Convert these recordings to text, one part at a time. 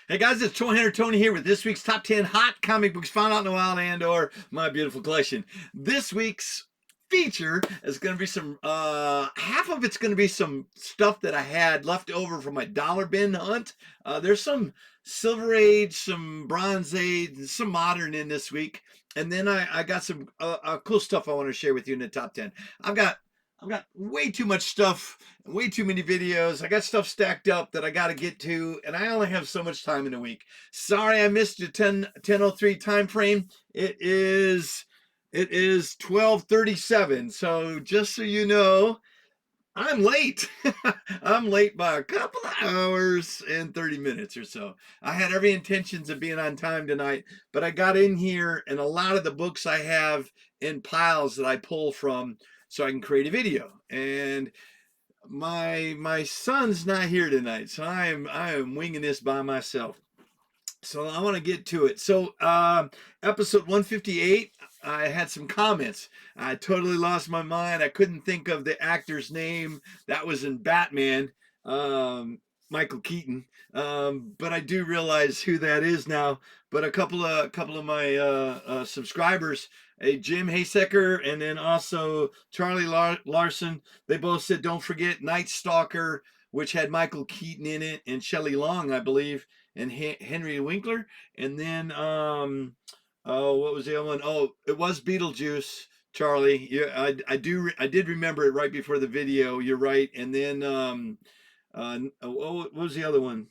Hey guys, it's Toy Hunter Tony here with this week's top 10 hot comic books found out in the wild and or my beautiful collection. This week's feature is going to be some, half of it's going to be some stuff that I had left over from my dollar bin hunt. There's some Silver Age, some Bronze Age, and some modern in this week. And then I got some cool stuff I want to share with you in the top 10. I've got I've got way too much stuff, way too many videos. I got stuff stacked up that I got to get to, and I only have so much time in a week. Sorry I missed your 10:03 time frame. It is 12:37. So just so you know, I'm late. I'm late by a couple of hours and 30 minutes or so. I had every intentions of being on time tonight, but I got in here and a lot of the books I have in piles that I pull from so I can create a video. And my son's not here tonight, so I am winging this by myself. So I want to get to it. So episode 158, I had some comments. I totally lost my mind. I couldn't think of the actor's name that was in Batman, Michael Keaton. But I do realize who that is now. But a couple of my subscribers, Jim Haysecker and then also Charlie Larson, they both said don't forget Night Stalker, which had Michael Keaton in it and Shelley Long, I believe, and Henry Winkler. And then oh, what was the other one? Oh, it was Beetlejuice. Charlie, yeah, I did remember it right before the video. You're right. And then what was the other one?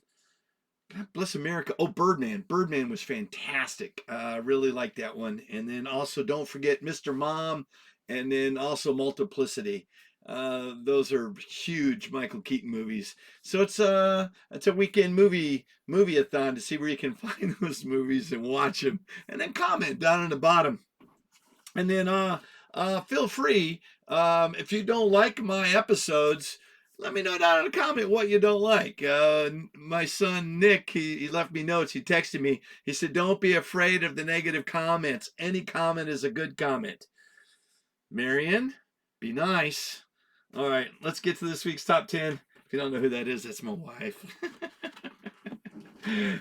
God bless America. Oh, Birdman. Birdman was fantastic. I really liked that one. And then also don't forget Mr. Mom, and then also Multiplicity. Those are huge Michael Keaton movies. So it's a weekend movie-a-thon to see where you can find those movies and watch them, and then comment down in the bottom. And then feel free, if you don't like my episodes, let me know down in the comment what you don't like. My son Nick, he left me notes. He texted me. He said, "Don't be afraid of the negative comments. Any comment is a good comment." Marion, be nice. All right, let's get to this week's top 10. If you don't know who that is, that's my wife.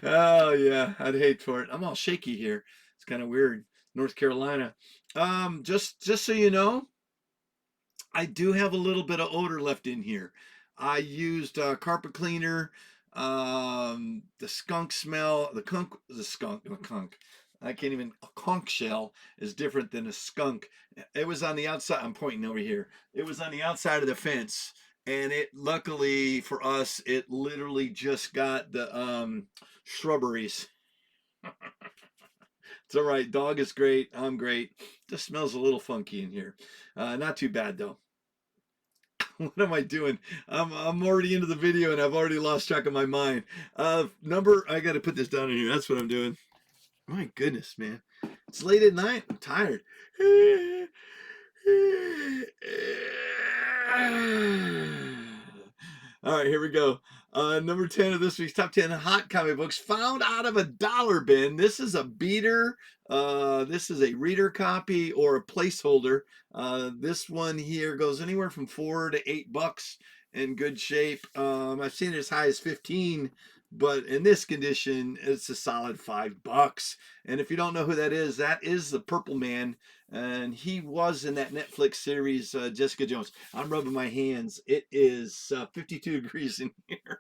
Oh yeah, I'd hate for it. I'm all shaky here. It's kind of weird. North Carolina. Just so you know, I do have a little bit of odor left in here. I used carpet cleaner, the skunk smell, the conch. I can't even, a conch shell is different than a skunk. It was on the outside. I'm pointing over here. It was on the outside of the fence. And it, luckily for us, it literally just got the shrubberies. It's all right. Dog is great. I'm great. Just smells a little funky in here. Not too bad though. What am I doing? I'm already into the video and I've already lost track of my mind. I got to put this down in here. That's what I'm doing. My goodness, man. It's late at night. I'm tired. All right, here we go. Number 10 of this week's top 10 hot comic books found out of a dollar bin. This is a beater. This is a reader copy or a placeholder. This one here goes anywhere from $4 to $8 in good shape. I've seen it as high as 15, but in this condition, it's a solid $5. And if you don't know who that is the Purple Man, and he was in that Netflix series Jessica Jones. I'm rubbing my hands. It is 52 degrees in here.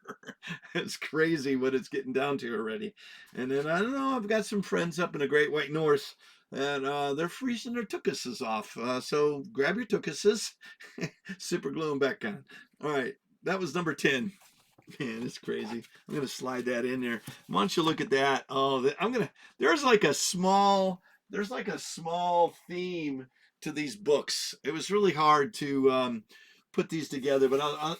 It's crazy what it's getting down to already. And then I don't know. I've got some friends up in the Great White North, and they're freezing their tukuses off. So grab your tukuses, super glue them back on. All right, that was number 10. Man, it's crazy. I'm gonna slide that in there. Why don't you look at that? Oh, There's like a small. Theme to these books. It was really hard to put these together, but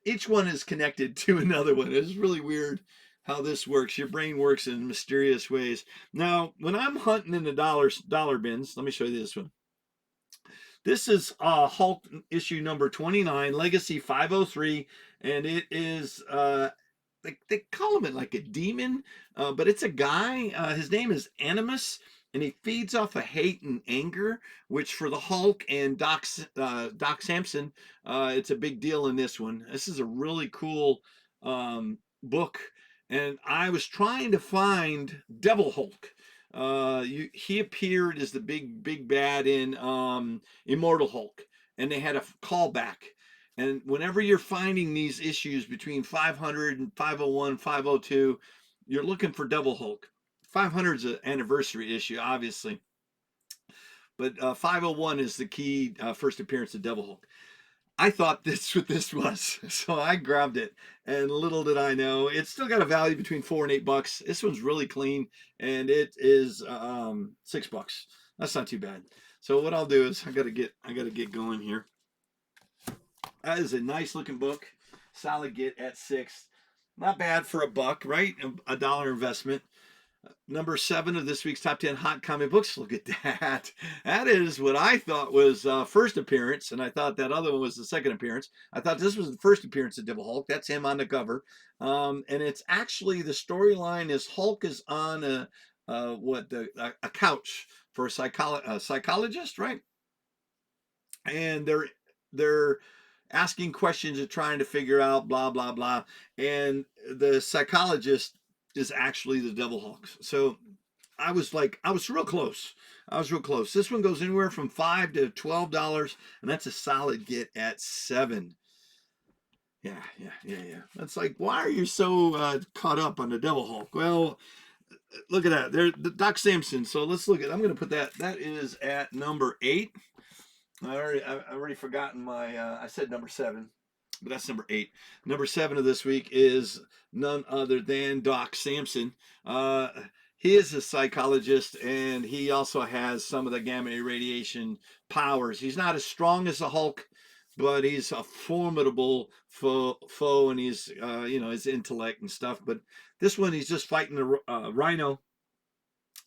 each one is connected to another one. It's really weird how this works. Your brain works in mysterious ways. Now, when I'm hunting in the dollar bins, let me show you this one. This is Hulk issue number 29, Legacy 503, and it is they call him like a demon, but it's a guy. His name is Animus, and he feeds off of hate and anger, which for the Hulk and Doc Sampson, it's a big deal in this one. This is a really cool book. and I was trying to find Devil Hulk. He appeared as the big bad in Immortal Hulk, and they had a callback. And whenever you're finding these issues between 500 and 501, 502, you're looking for Devil Hulk. 500 is an anniversary issue, obviously, but 501 is the key first appearance of Devil Hulk. I thought this what this was, so I grabbed it, and little did I know, it's still got a value between $4 and $8. This one's really clean, and it is $6. That's not too bad. So what I'll do is I gotta get going here. That is a nice looking book, solid get at $6. Not bad for $1, right? A dollar investment. Number 7 of this week's top 10 hot comic books. Look at that. That is what I thought was first appearance, and I thought that other one was the second appearance. I thought this was the first appearance of Devil Hulk. That's him on the cover, and it's actually the storyline is Hulk is on a couch for a psychologist, right? And they're asking questions and trying to figure out blah blah blah, and the psychologist is actually the Devil Hulk. So I was real close. I was real close. This one goes anywhere from $5 to $12, and that's a solid get at $7. Yeah. That's like, why are you so caught up on the Devil Hulk? Well, look at that. There, the Doc Sampson. So let's look at. I'm going to put that. That is at number 8. I already forgotten my. I said number 7. But that's number 8. Number 7 of this week is none other than Doc Sampson. He is a psychologist, and he also has some of the gamma irradiation powers. He's not as strong as the Hulk, but he's a formidable foe, and he's his intellect and stuff. But this one, he's just fighting the Rhino,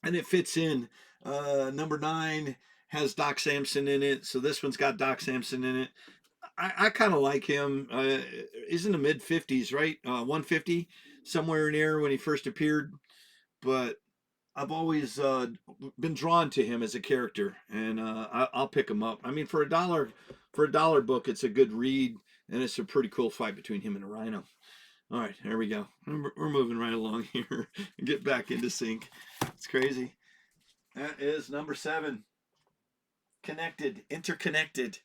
and it fits in. Number 9 has Doc Sampson in it, so this one's got Doc Sampson in it. I kind of like him. He's in the mid 50s, right? 150, somewhere in there when he first appeared. But I've always been drawn to him as a character, and I'll pick him up. I mean, for a dollar book, it's a good read, and it's a pretty cool fight between him and a Rhino. All right, there we go. We're moving right along here. Get back into sync. It's crazy. That is number 7. Connected, interconnected.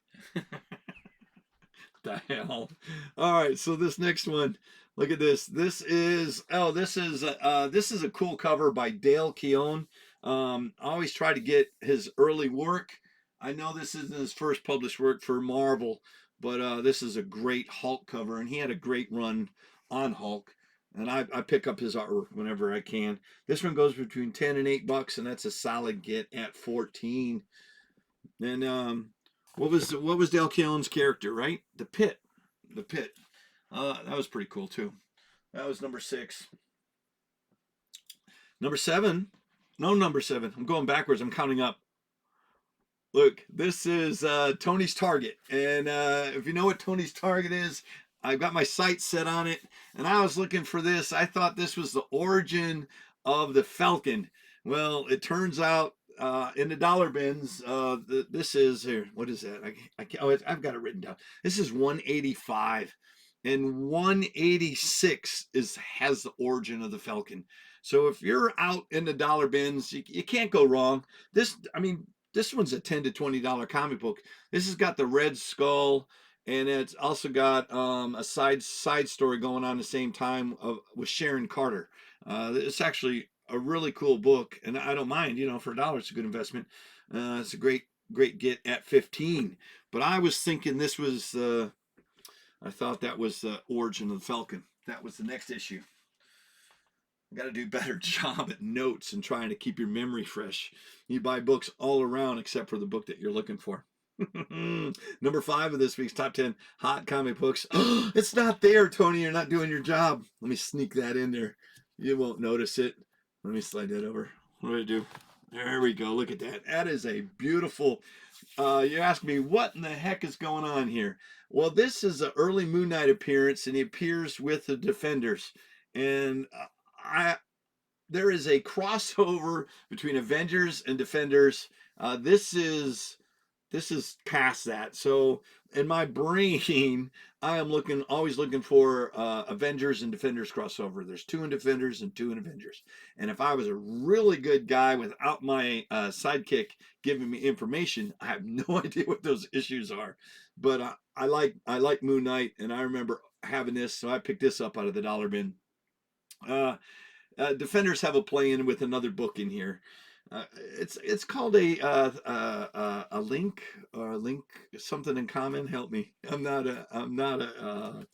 The hell. All right, so this next one, look at this. This is a cool cover by Dale Keown. I always try to get his early work. I know this isn't his first published work for Marvel, but this is a great Hulk cover, and he had a great run on Hulk. And I pick up his artwork whenever I can. This one goes between $10 and $8, and that's a solid get at 14. And what was Dale Keown's character, right? The Pit. That was pretty cool too. That was number 6. Number 7. No, number 7. I'm going backwards. I'm counting up. Look, this is Tony's Target, and if you know what Tony's Target is, I've got my sights set on it, and I was looking for this. I thought this was the origin of the Falcon. Well, it turns out in the dollar bins, this is here. What is that? I've got it written down. This is 185, and 186 has the origin of the Falcon. So if you're out in the dollar bins, you can't go wrong. This one's a $10 to $20 comic book. This has got the Red Skull, and it's also got a side story going on at the same time with Sharon Carter. It's actually a really cool book, and I don't mind. For $1, it's a good investment. It's a great get at 15. But I was thinking this was I thought that was the origin of the Falcon. That was the next issue. You got to do a better job at notes and trying to keep your memory fresh. You buy books all around except for the book that you're looking for. Number 5 of this week's top 10 hot comic books. It's not there, Tony. You're not doing your job. Let me sneak that in there. You won't notice it. Let me slide that over. What do I do? There we go. Look at that. That is a beautiful. You ask me, what in the heck is going on here? Well, this is an early Moon Knight appearance, and he appears with the Defenders. And there is a crossover between Avengers and Defenders. This is this is past that. So in my brain, I am always looking for Avengers and Defenders crossover. There's two in Defenders and two in Avengers. And if I was a really good guy without my sidekick giving me information, I have no idea what those issues are. But I like Moon Knight, and I remember having this, so I picked this up out of the dollar bin. Uh, Defenders have a play in with another book in here. It's called a link or a link something in common. Help me. I'm not a.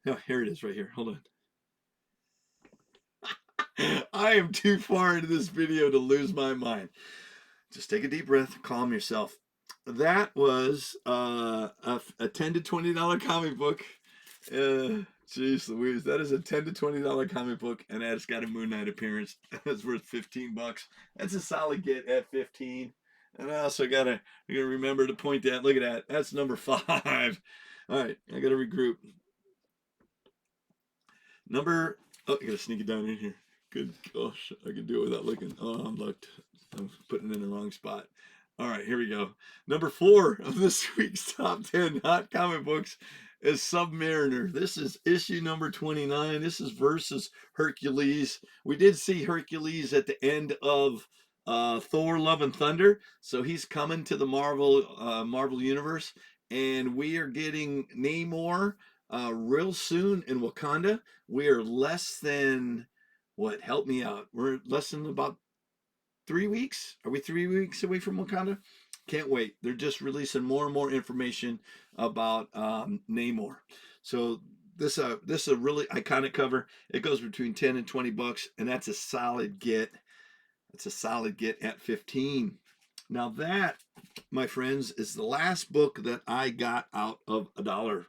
No, here it is right here. Hold on. I am too far into this video to lose my mind. Just take a deep breath. Calm yourself. That was a $10 to $20 comic book. Jeez Louise, that is a $10 to $20 comic book, and it's got a Moon Knight appearance. That's worth $15. That's a solid get at 15. And I also gotta remember to point that. Look at that. That's number 5. All right, I gotta regroup. Number. Oh, I gotta sneak it down in here. Good gosh, I can do it without looking. Oh, I'm looked. I'm putting it in the wrong spot. All right, here we go. Number 4 of this week's top 10 hot comic books is Submariner. This is issue number 29. This is versus Hercules. We did see Hercules at the end of Thor: Love and Thunder, so he's coming to the Marvel universe, and we are getting Namor real soon in Wakanda. We are less than what? Help me out. We're less than about 3 weeks. Are we 3 weeks away from Wakanda? Can't wait. They're just releasing more and more information about Namor. So this is a really iconic cover. It goes between 10 and $20, and that's a solid get. That's a solid get at 15. Now that, my friends, is the last book that I got out of a dollar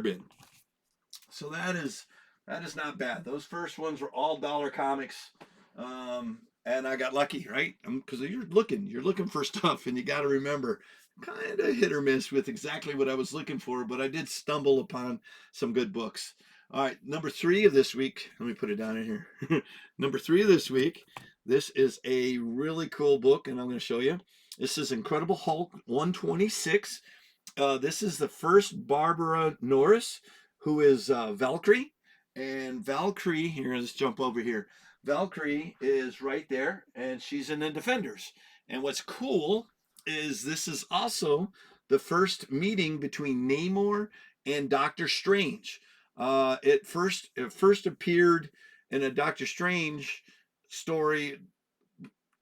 bin. So that is not bad. Those first ones were all dollar comics. And I got lucky, right? Because you're looking for stuff, and you got to remember, kind of hit or miss with exactly what I was looking for, but I did stumble upon some good books. All right, number 3 of this week. Let me put it down in here. Number 3 of this week. This is a really cool book, and I'm going to show you. This is Incredible Hulk 126. This is the first Barbara Noris, who is Valkyrie. And Valkyrie, here, let's jump over here. Valkyrie is right there, and she's in the Defenders. And what's cool is this is also the first meeting between Namor and Doctor Strange. It first appeared in a Doctor Strange story,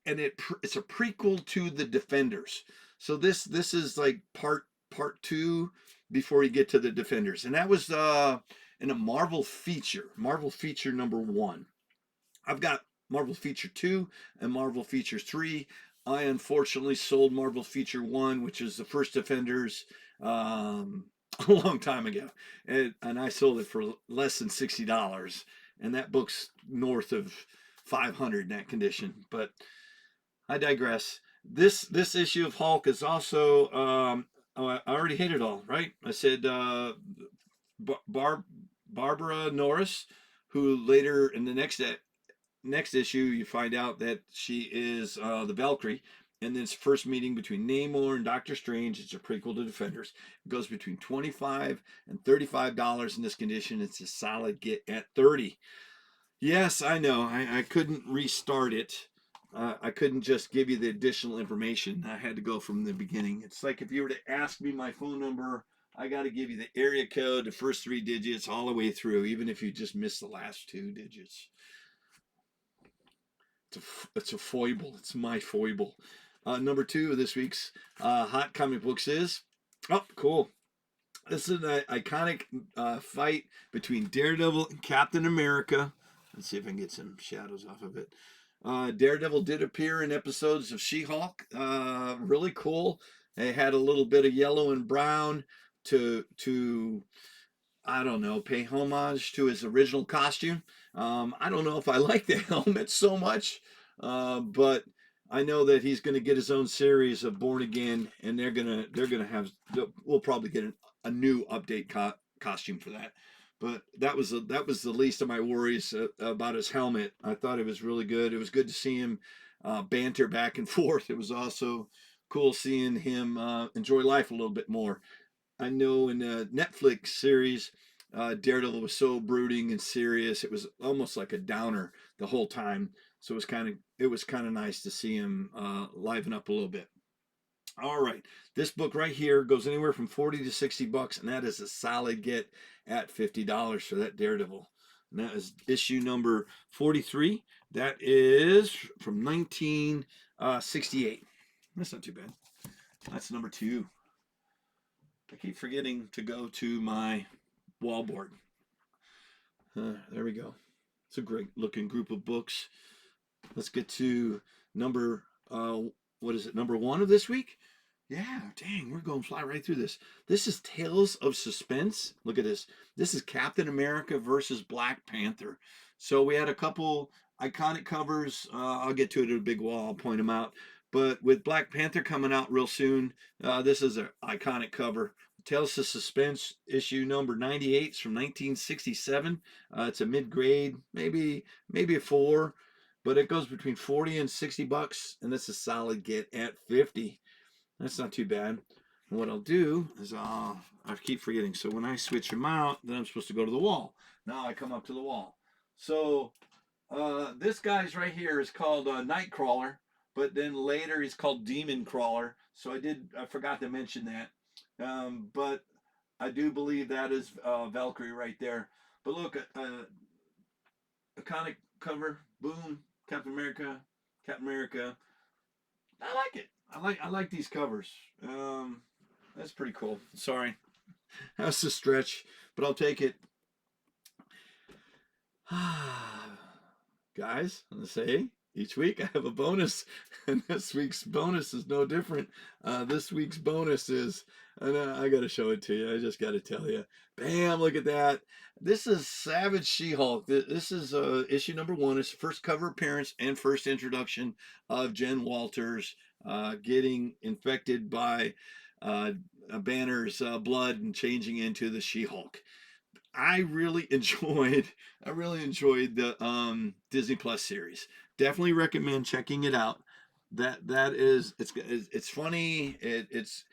and it's a prequel to the Defenders. So this is like part 2 before you get to the Defenders, and that was in a Marvel feature number 1. I've got Marvel Feature 2 and Marvel Feature 3. I unfortunately sold Marvel Feature 1, which is the first Defenders, a long time ago. And I sold it for less than $60. And that book's north of 500 in that condition. But I digress. This issue of Hulk is also, I already hit it all, right? I said Barbara Noris, who later in the next issue, you find out that she is the Valkyrie, and this first meeting between Namor and Doctor Strange. It's a prequel to Defenders. It goes between $25 and $35 in this condition. It's a solid get at 30. Yes, I know. I couldn't restart it. I couldn't just give you the additional information. I had to go from the beginning. It's like if you were to ask me my phone number, I got to give you the area code, the first 3 digits, all the way through, even if you just miss the last 2 digits. It's a foible. It's my foible. Number 2 of this week's hot comic books is, oh, cool. This is an iconic fight between Daredevil and Captain America. Let's see if I can get some shadows off of it. Daredevil did appear in episodes of She-Hulk. Really cool. They had a little bit of yellow and brown to I don't know, pay homage to his original costume. I don't know if I like the helmet so much, but I know that he's going to get his own series of Born Again, and we'll probably get a new update costume for that. But that was the least of my worries about his helmet. I thought it was really good. It was good to see him banter back and forth. It was also cool seeing him enjoy life a little bit more. I know in the Netflix series, Daredevil was so brooding and serious. It was almost like a downer the whole time. So it was kind of nice to see him liven up a little bit. All right, this book right here goes anywhere from 40 to 60 bucks, and that is a solid get at $50 for that Daredevil. And that is issue number 43. That is from 1968. That's not too bad. That's number 2. I keep forgetting to go to my wall board. There we go. It's a great looking group of books. Let's get to number, what is it, number 1 of this week? Yeah, dang, we're going to fly right through this. This is Tales of Suspense. Look at this. This is Captain America versus Black Panther. So we had a couple iconic covers. I'll get to it at a big wall. I'll point them out. But with Black Panther coming out real soon, this is an iconic cover. Tales of Suspense issue number 98 is from 1967. It's a mid-grade, maybe a 4, but it goes between 40 and 60 bucks, and that's a solid get at 50. That's not too bad. And what I'll do is I keep forgetting. So when I switch them out, then I'm supposed to go to the wall. Now I come up to the wall. So this guy's right here is called Nightcrawler, but then later he's called Demon Crawler. So I forgot to mention that. But I do believe that is Valkyrie right there. But look, iconic cover, boom, Captain America. I like it. I like these covers. That's pretty cool. Sorry, that's a stretch, but I'll take it. Guys, I'm gonna say each week I have a bonus, and this week's bonus is no different. This week's bonus is, and I gotta show it to you. I just gotta tell you. Bam! Look at that. This is Savage She-Hulk. This is issue number 1. It's the first cover appearance and first introduction of Jen Walters getting infected by Banner's blood and changing into the She-Hulk. I really enjoyed the Disney Plus series. Definitely recommend checking it out. That is it's funny. It's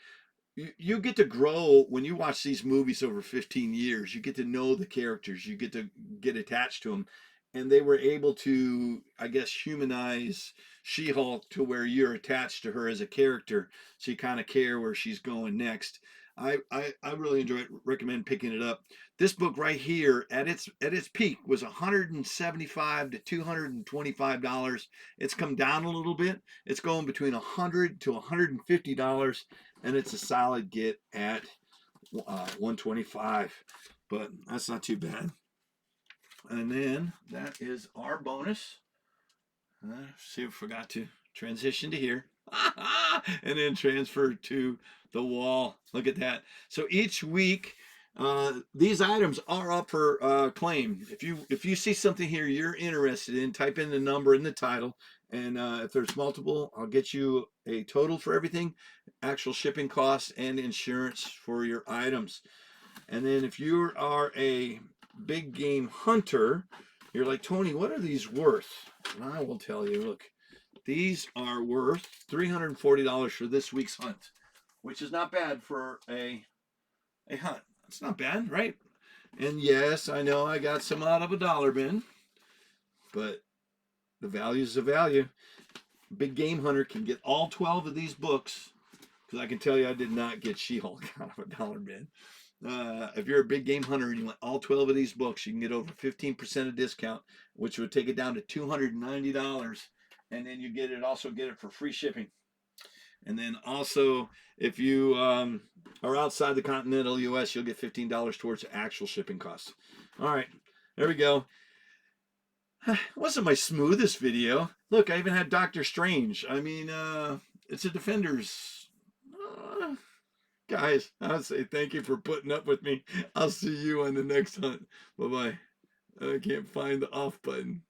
you get to grow when you watch these movies over 15 years. You get to know the characters. You get to get attached to them, and they were able to, I guess, humanize She-Hulk to where you're attached to her as a character, so you kind of care where she's going next. I really enjoy it. Recommend picking it up. This book right here at its peak was $175 to $225. It's come down a little bit. It's going between $100 to $150, and it's a solid get at $125. But that's not too bad. And then that is our bonus. See, I forgot to transition to here. And then transfer to the wall. Look at that. So each week, these items are up for claim. If you see something here you're interested in, type in the number in the title, and if there's multiple, I'll get you a total for everything, actual shipping costs, and insurance for your items. And then if you are a big game hunter, you're like, Tony, what are these worth? And I will tell you, look, these are worth $340 for this week's hunt, which is not bad for a hunt. It's not bad, right? And yes, I know I got some out of a dollar bin, but the value is the value. Big game hunter can get all 12 of these books, because I can tell you I did not get She-Hulk out of a dollar bin. If you're a big game hunter and you want all 12 of these books, you can get over 15% of discount, which would take it down to $290. And then you also get it for free shipping. And then also, if you are outside the continental U.S., you'll get $15 towards the actual shipping costs. All right, there we go. It wasn't my smoothest video. Look, I even had Doctor Strange. I mean, it's a Defenders. Guys, I'll say thank you for putting up with me. I'll see you on the next hunt. Bye-bye. I can't find the off button.